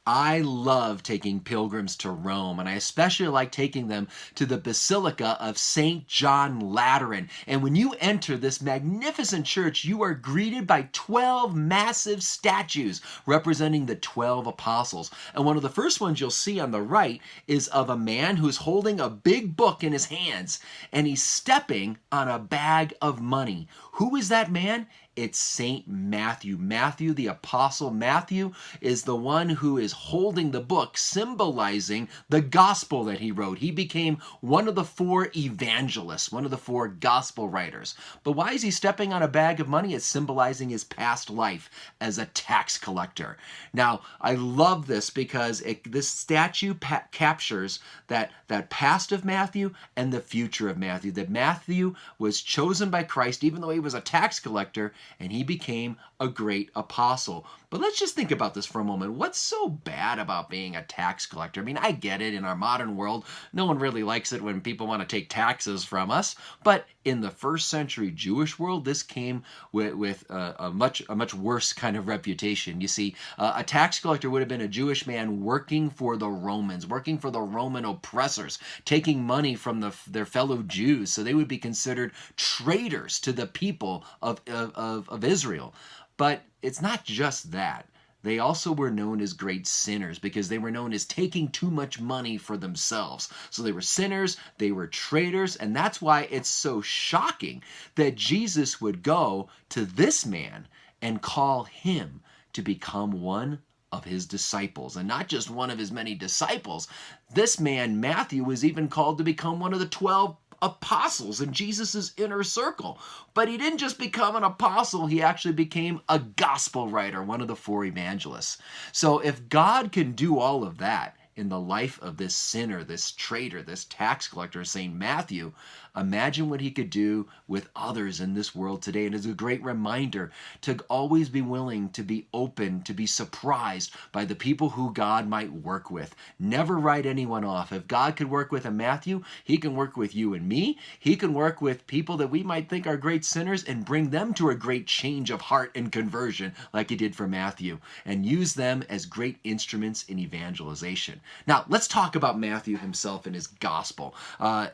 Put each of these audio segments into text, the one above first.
I love taking pilgrims to Rome, and I especially like taking them to the Basilica of St. John Lateran. And when you enter this magnificent church, you are greeted by 12 massive statues representing the 12 apostles. And one of the first ones you'll see on the right is of a man who's holding a big book in his hands, and he's stepping on a bag of money. Who is that man? It's Saint Matthew. Matthew, the apostle. Matthew is the one who is holding the book, symbolizing the gospel that he wrote. He became one of the four evangelists, one of the four gospel writers. But why is he stepping on a bag of money? It's symbolizing his past life as a tax collector. Now, I love this because this statue captures that past of Matthew and the future of Matthew. That Matthew was chosen by Christ even though he was a tax collector, and he became a great apostle. But let's just think about this for a moment. What's so bad about being a tax collector? I mean, I get it. In our modern world, no one really likes it when people want to take taxes from us. But in the first century Jewish world, this came with a much worse kind of reputation. You see, a tax collector would have been a Jewish man working for the Romans, working for the Roman oppressors, taking money from their fellow Jews. So they would be considered traitors to the people of Israel. But it's not just that. They also were known as great sinners because they were known as taking too much money for themselves. So they were sinners, they were traitors, and that's why it's so shocking that Jesus would go to this man and call him to become one of his disciples. And not just one of his many disciples. This man, Matthew, was even called to become one of the 12 apostles in Jesus's inner circle. But he didn't just become an apostle, he actually became a gospel writer, one of the four evangelists. So if God can do all of that in the life of this sinner, this traitor, this tax collector, St. Matthew, imagine what he could do with others in this world today. And it's a great reminder to always be willing to be open, to be surprised by the people who God might work with. Never write anyone off. If God could work with a Matthew, he can work with you and me. He can work with people that we might think are great sinners and bring them to a great change of heart and conversion like he did for Matthew, and use them as great instruments in evangelization. Now, let's talk about Matthew himself and his gospel.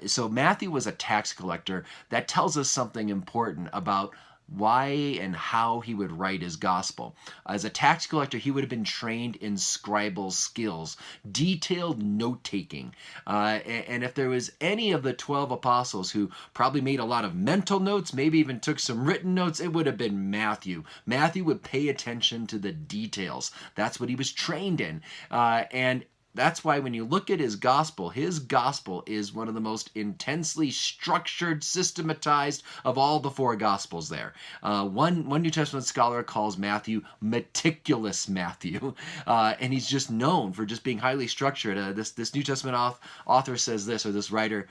So Matthew was a tax collector. That tells us something important about why and how he would write his gospel. As a tax collector, he would have been trained in scribal skills, detailed note-taking. And if there was any of the 12 apostles who probably made a lot of mental notes, maybe even took some written notes, it would have been Matthew. Matthew would pay attention to the details. That's what he was trained in. And that's why when you look at his gospel is one of the most intensely structured, systematized of all the four gospels there. One New Testament scholar calls Matthew meticulous Matthew, and he's just known for just being highly structured. This New Testament author says this, or this writer,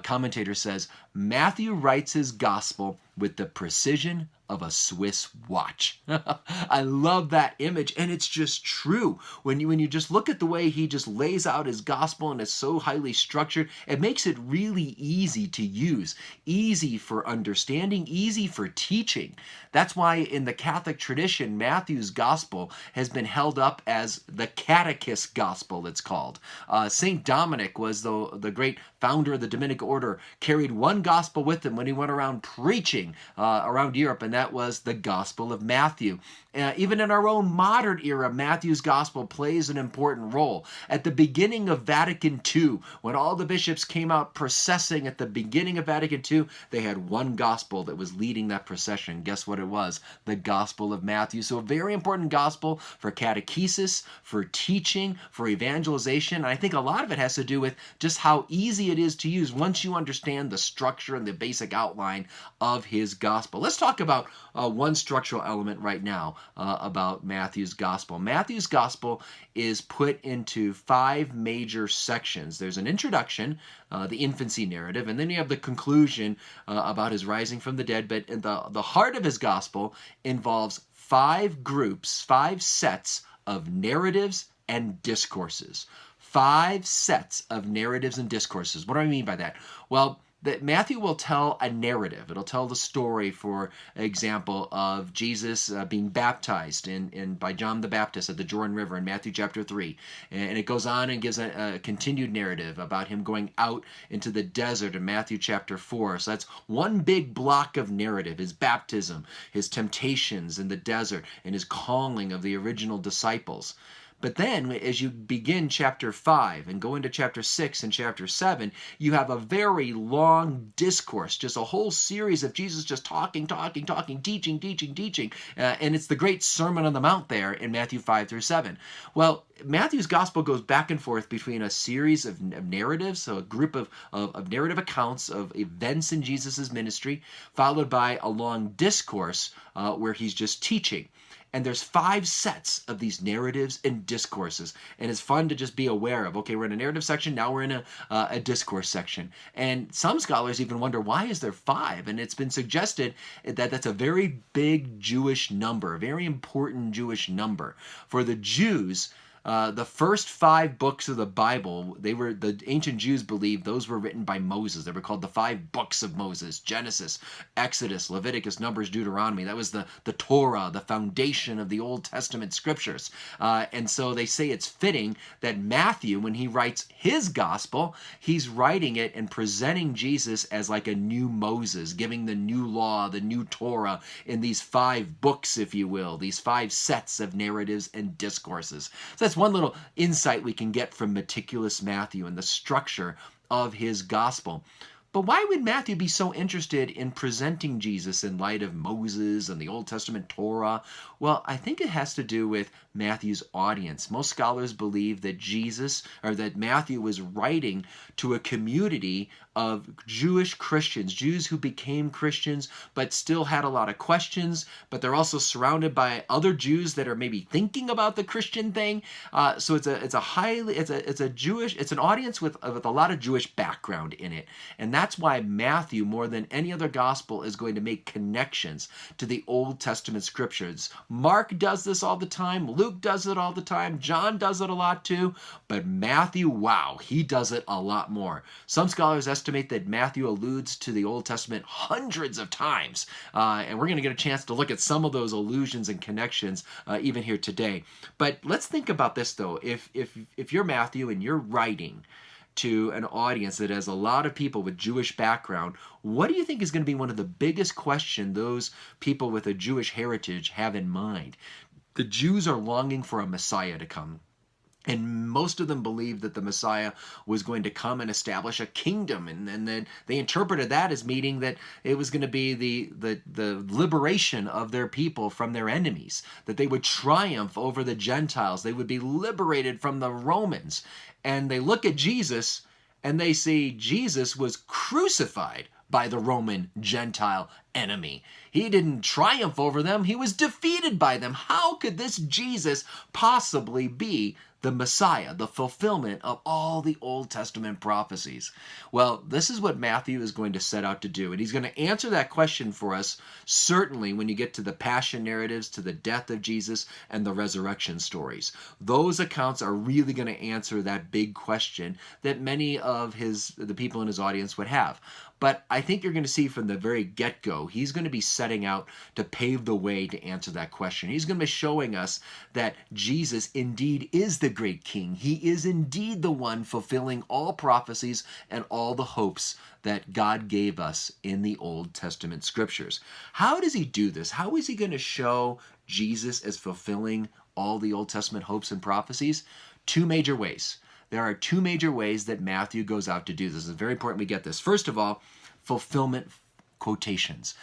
commentator says, Matthew writes his gospel with the precision of a Swiss watch. I love that image, and it's just true. When you just look at the way he just lays out his gospel and it's so highly structured, it makes it really easy to use, easy for understanding, easy for teaching. That's why in the Catholic tradition, Matthew's gospel has been held up as the catechist gospel, it's called. St. Dominic was the great founder of the Dominican order, carried one gospel with him when he went around preaching around Europe, and that was the Gospel of Matthew. Even in our own modern era, Matthew's gospel plays an important role. At the beginning of Vatican II, when all the bishops came out processing at the beginning of Vatican II, they had one gospel that was leading that procession. Guess what it was? The Gospel of Matthew. So a very important gospel for catechesis, for teaching, for evangelization. And I think a lot of it has to do with just how easy it is to use once you understand the structure and the basic outline of his gospel. Let's talk about one structural element right now about Matthew's gospel. Matthew's gospel is put into 5 major sections. There's an introduction, the infancy narrative, and then you have the conclusion about his rising from the dead. But the heart of his gospel involves 5 groups, 5 sets of narratives and discourses. 5 sets of narratives and discourses. What do I mean by that? Well, that Matthew will tell a narrative. It'll tell the story, for example, of Jesus being baptized by John the Baptist at the Jordan River in Matthew chapter 3. And it goes on and gives a continued narrative about him going out into the desert in Matthew chapter 4. So that's one big block of narrative: his baptism, his temptations in the desert, and his calling of the original disciples. But then, as you begin chapter 5 and go into chapter 6 and chapter 7, you have a very long discourse, just a whole series of Jesus just talking, teaching. And it's the great Sermon on the Mount there in Matthew 5 through 7. Well, Matthew's gospel goes back and forth between a series of narratives, so a group of narrative accounts of events in Jesus' ministry, followed by a long discourse where he's just teaching. And there's 5 sets of these narratives and discourses. And it's fun to just be aware of, okay, we're in a narrative section, now we're in a discourse section. And some scholars even wonder, why is there 5? And it's been suggested that that's a very big Jewish number, a very important Jewish number. For the Jews, the first 5 books of the Bible, the ancient Jews believed those were written by Moses. They were called the 5 books of Moses: Genesis, Exodus, Leviticus, Numbers, Deuteronomy. That was the Torah, the foundation of the Old Testament scriptures. And so they say it's fitting that Matthew, when he writes his gospel, he's writing it and presenting Jesus as like a new Moses, giving the new law, the new Torah in these 5 books, if you will, these 5 sets of narratives and discourses. So that's one little insight we can get from meticulous Matthew and the structure of his gospel. But why would Matthew be so interested in presenting Jesus in light of Moses and the Old Testament Torah? Well, I think it has to do with Matthew's audience. Most scholars believe that that Matthew was writing to a community of Jewish Christians, Jews who became Christians but still had a lot of questions, but they're also surrounded by other Jews that are maybe thinking about the Christian thing. So it's an audience with a lot of Jewish background in it. And that's why Matthew, more than any other gospel, is going to make connections to the Old Testament scriptures. Mark does this all the time. Luke does it all the time. John does it a lot too. But Matthew, wow, he does it a lot more. Some scholars estimate that Matthew alludes to the Old Testament hundreds of times. And we're going to get a chance to look at some of those allusions and connections even here today. But let's think about this, though. If you're Matthew and you're writing to an audience that has a lot of people with Jewish background, what do you think is going to be one of the biggest questions those people with a Jewish heritage have in mind? The Jews are longing for a Messiah to come. And most of them believed that the Messiah was going to come and establish a kingdom. And then they interpreted that as meaning that it was going to be the liberation of their people from their enemies, that they would triumph over the Gentiles. They would be liberated from the Romans. And they look at Jesus and they see Jesus was crucified by the Roman Gentile enemy. He didn't triumph over them. He was defeated by them. How could this Jesus possibly be the Messiah, the fulfillment of all the Old Testament prophecies? Well, this is what Matthew is going to set out to do. And he's going to answer that question for us, certainly when you get to the passion narratives, to the death of Jesus, and the resurrection stories. Those accounts are really going to answer that big question that many of the people in his audience would have. But I think you're going to see from the very get-go, he's going to be setting out to pave the way to answer that question. He's going to be showing us that Jesus indeed is the great king. He is indeed the one fulfilling all prophecies and all the hopes that God gave us in the Old Testament scriptures. How does he do this? How is he going to show Jesus as fulfilling all the Old Testament hopes and prophecies? 2 major ways. There are 2 major ways that Matthew goes out to do this. It's very important we get this. First of all, fulfillment quotations.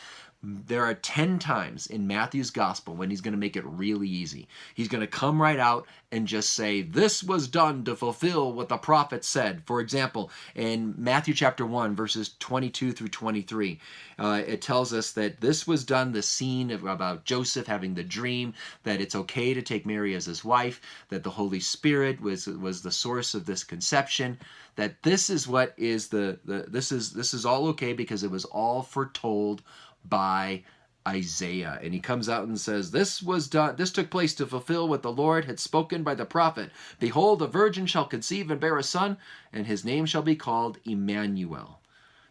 There are 10 times in Matthew's gospel when he's going to make it really easy. He's going to come right out and just say, this was done to fulfill what the prophet said. For example, in Matthew chapter 1, verses 22 through 23, it tells us that this was done, the scene about Joseph having the dream, that it's okay to take Mary as his wife, that the Holy Spirit was the source of this conception, that this is what is this is all okay because it was all foretold by Isaiah. And he comes out and says, this took place to fulfill what the Lord had spoken by the prophet. Behold, a virgin shall conceive and bear a son, and his name shall be called Emmanuel.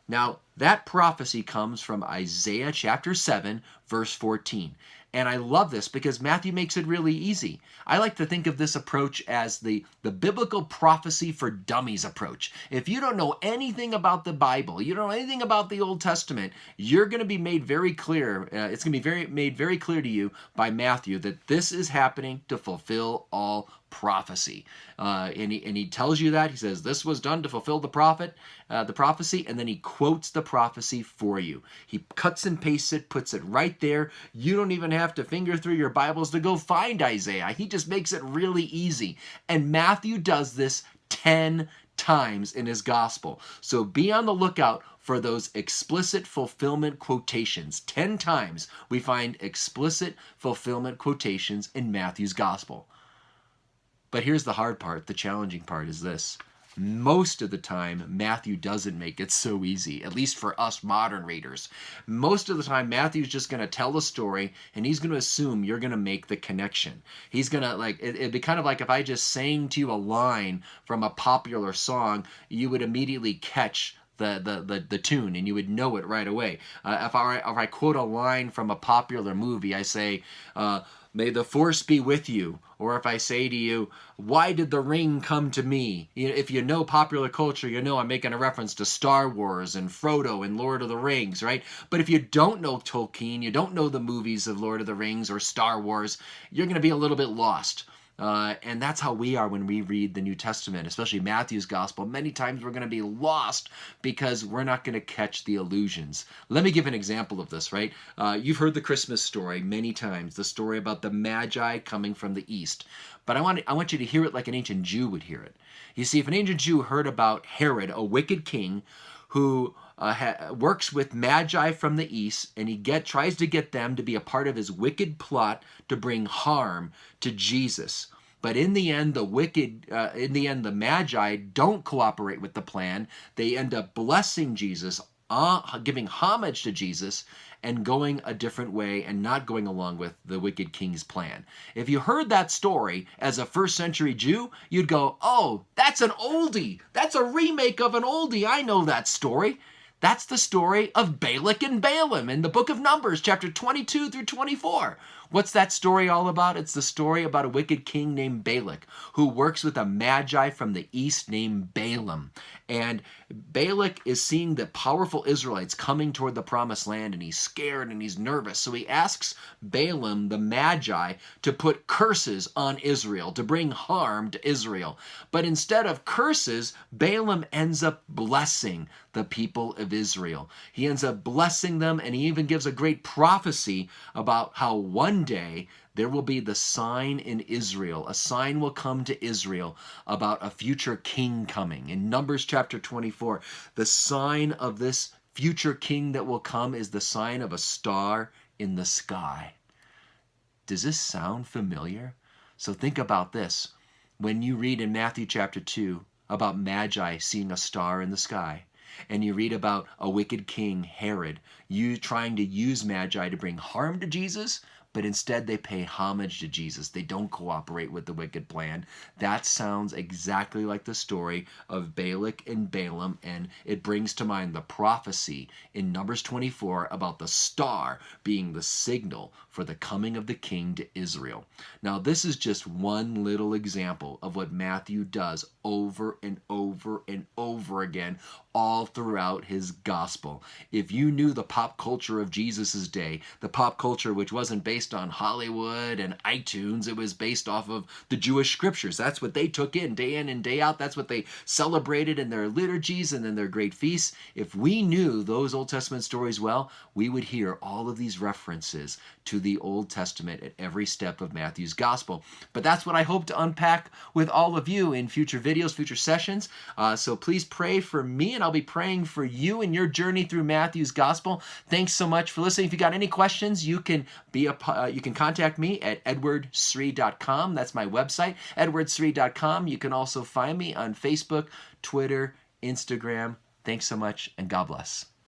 Now, that prophecy comes from Isaiah chapter 7, verse 14. And I love this because Matthew makes it really easy. I like to think of this approach as the biblical prophecy for dummies approach. If you don't know anything about the Bible, you don't know anything about the Old Testament, you're going to be made very clear. It's going to be made very clear to you by Matthew that this is happening to fulfill all prophecy. And he tells you that. He says, this was done to fulfill the prophecy, and then he quotes the prophecy for you. He cuts and pastes it, puts it right there. You don't even have to finger through your Bibles to go find Isaiah. He just makes it really easy. And Matthew does this 10 times in his gospel. So be on the lookout for those explicit fulfillment quotations. 10 times we find explicit fulfillment quotations in Matthew's gospel. But here's the hard part, the challenging part is this. Most of the time, Matthew doesn't make it so easy, at least for us modern readers. Most of the time, Matthew's just going to tell a story, and he's going to assume you're going to make the connection. He's going to, it'd be kind of like if I just sang to you a line from a popular song, you would immediately catch the tune, and you would know it right away. If I quote a line from a popular movie, I say, may the force be with you. Or if I say to you, why did the ring come to me? If you know popular culture, you know I'm making a reference to Star Wars and Frodo and Lord of the Rings, right? But if you don't know Tolkien, you don't know the movies of Lord of the Rings or Star Wars, you're going to be a little bit lost. And that's how we are when we read the New Testament, especially Matthew's gospel. Many times we're going to be lost because we're not going to catch the allusions. Let me give an example of this, right? You've heard the Christmas story many times, the story about the Magi coming from the east. But I want you to hear it like an ancient Jew would hear it. You see, if an ancient Jew heard about Herod, a wicked king, who works with Magi from the east, and he tries to get them to be a part of his wicked plot to bring harm to Jesus. But in the end, the Magi don't cooperate with the plan. They end up blessing Jesus, giving homage to Jesus, and going a different way and not going along with the wicked king's plan. If you heard that story as a first century Jew, you'd go, oh, that's an oldie. That's a remake of an oldie. I know that story. That's the story of Balak and Balaam in the book of Numbers, chapter 22 through 24. What's that story all about? It's the story about a wicked king named Balak who works with a Magi from the east named Balaam. And Balak is seeing the powerful Israelites coming toward the promised land, and he's scared and he's nervous. So he asks Balaam, the Magi, to put curses on Israel, to bring harm to Israel. But instead of curses, Balaam ends up blessing the people of Israel. He ends up blessing them, and he even gives a great prophecy about how one day there will be the sign in Israel. A sign will come to Israel about a future king coming. In Numbers chapter 24, the sign of this future king that will come is the sign of a star in the sky. Does this sound familiar? So think about this. When you read in Matthew chapter 2 about Magi seeing a star in the sky, and you read about a wicked king, Herod, trying to use Magi to bring harm to Jesus, but instead they pay homage to Jesus. They don't cooperate with the wicked plan. That sounds exactly like the story of Balak and Balaam, and it brings to mind the prophecy in Numbers 24 about the star being the signal for the coming of the king to Israel. Now, this is just one little example of what Matthew does over and over and over again all throughout his gospel. If you knew the pop culture of Jesus's day, the pop culture which wasn't based on Hollywood and iTunes, it was based off of the Jewish scriptures. That's what they took in and day out. That's what they celebrated in their liturgies and in their great feasts. If we knew those Old Testament stories well, we would hear all of these references to the Old Testament at every step of Matthew's gospel. But that's what I hope to unpack with all of you in future videos, future sessions. So please pray for me, and I'll be praying for you in your journey through Matthew's gospel. Thanks so much for listening. If you got any questions, you can contact me at edwardsri.com. That's my website, edwardsri.com. You can also find me on Facebook, Twitter, Instagram. Thanks so much, and God bless.